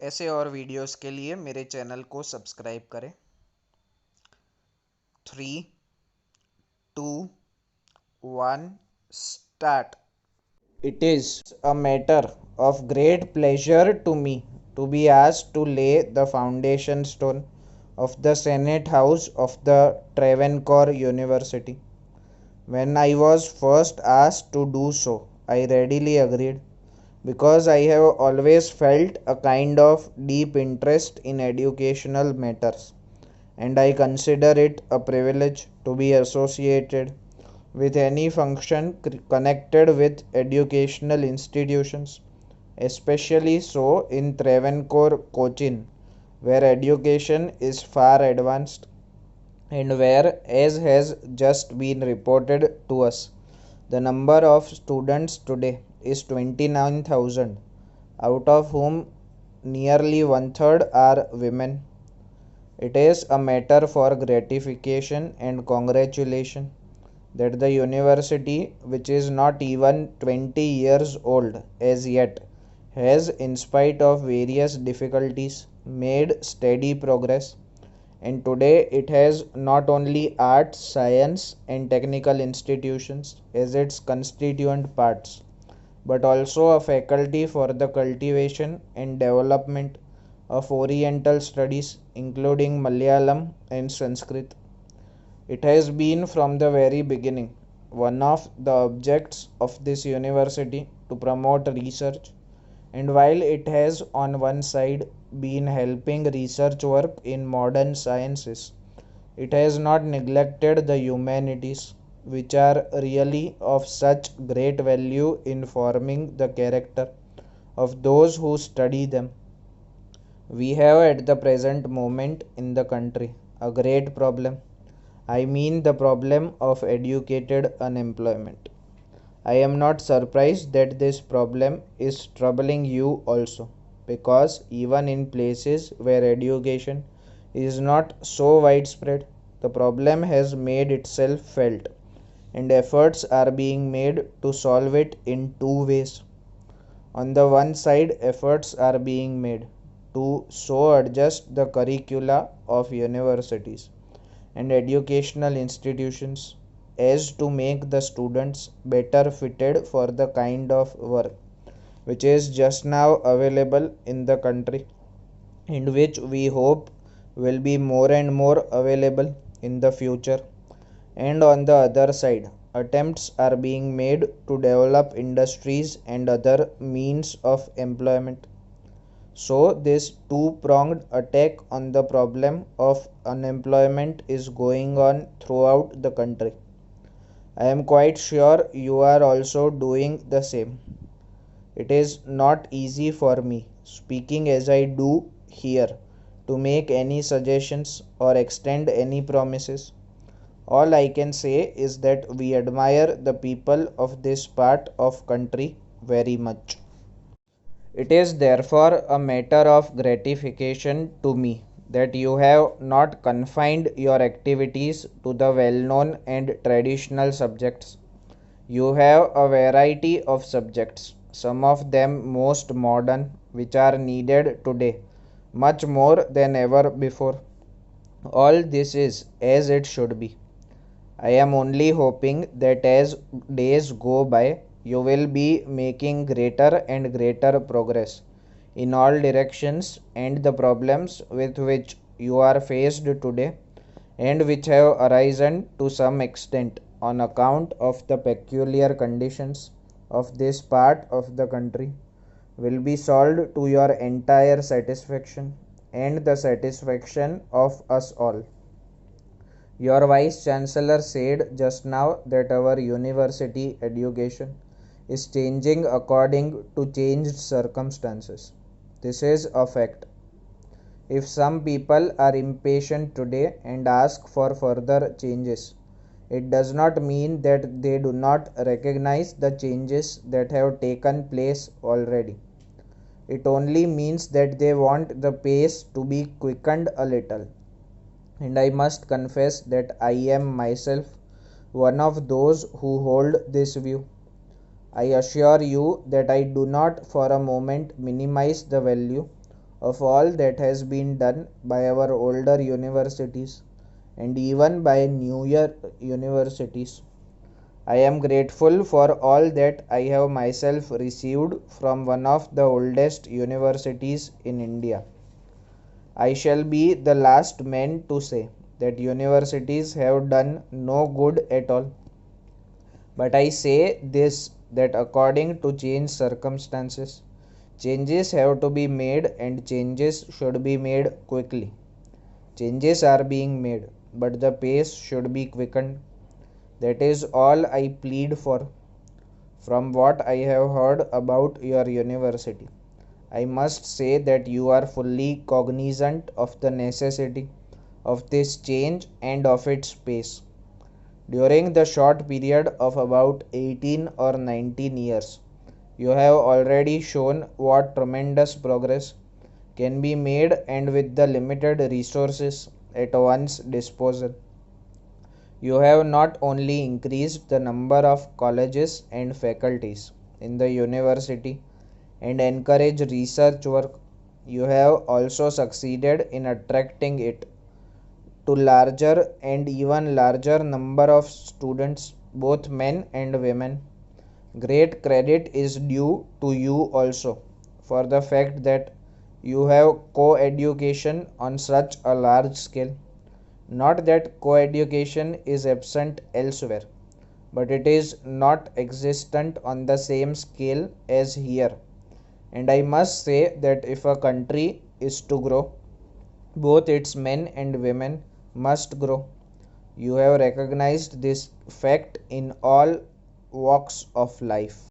ऐसे और वीडियोस के लिए मेरे चैनल को सब्सक्राइब करें। 3, 2, 1, start. It is a matter of great pleasure to me to be asked to lay the foundation stone of the Senate House of the Travancore University. When I was first asked to do so, I readily agreed because I have always felt a kind of deep interest in educational matters, and I consider it a privilege to be associated with any function connected with educational institutions, especially so in Travancore, Cochin, where education is far advanced and where, as has just been reported to us, the number of students today is 29,000, out of whom nearly one third are women. It is a matter for gratification and congratulation that the university, which is not even 20 years old as yet, has, in spite of various difficulties, made steady progress, and today it has not only arts, science, and technical institutions as its constituent parts, but also a faculty for the cultivation and development of Oriental studies, including Malayalam and Sanskrit. It has been from the very beginning one of the objects of this university to promote research, and while it has on one side been helping research work in modern sciences, it has not neglected the humanities, which are really of such great value in forming the character of those who study them. We have at the present moment in the country a great problem. I mean the problem of educated unemployment. I am not surprised that this problem is troubling you also, because even in places where education is not so widespread, the problem has made itself felt, and efforts are being made to solve it in two ways. On the one side, efforts are being made to so adjust the curricula of universities and educational institutions as to make the students better fitted for the kind of work which is just now available in the country, and which we hope will be more and more available in the future. And on the other side, attempts are being made to develop industries and other means of employment. So, this two pronged attack on the problem of unemployment is going on throughout the country. I am quite sure you are also doing the same. It is not easy for me, speaking as I do here, to make any suggestions or extend any promises. All I can say is that we admire the people of this part of country very much. It is therefore a matter of gratification to me that you have not confined your activities to the well known and traditional subjects. You have a variety of subjects, some of them most modern, which are needed today much more than ever before. All this is as it should be. I am only hoping that as days go by, you will be making greater and greater progress in all directions, and the problems with which you are faced today, and which have arisen to some extent on account of the peculiar conditions of this part of the country, will be solved to your entire satisfaction and the satisfaction of us all. Your Vice Chancellor said just now that our university education is changing according to changed circumstances. This is a fact. If some people are impatient today and ask for further changes, it does not mean that they do not recognize the changes that have taken place already. It only means that they want the pace to be quickened a little. And I must confess that I am myself one of those who hold this view. I assure you that I do not for a moment minimize the value of all that has been done by our older universities and even by newer universities. I am grateful for all that I have myself received from one of the oldest universities in India. I shall be the last man to say that universities have done no good at all. But I say this that according to changed circumstances, changes have to be made and changes should be made quickly. Changes are being made, but the pace should be quickened. That is all I plead for. From what I have heard about your university, I must say that you are fully cognizant of the necessity of this change and of its pace. During the short period of about 18 or 19 years, you have already shown what tremendous progress can be made and with the limited resources at one's disposal. You have not only increased the number of colleges and faculties in the university and encouraged research work, you have also succeeded in attracting it to larger and even larger number of students, both men and women. Great credit is due to you also for the fact that you have co-education on such a large scale. Not that co-education is absent elsewhere, but it is not existent on the same scale as here. And I must say that if a country is to grow, both its men and women must grow. You have recognized this fact in all walks of life.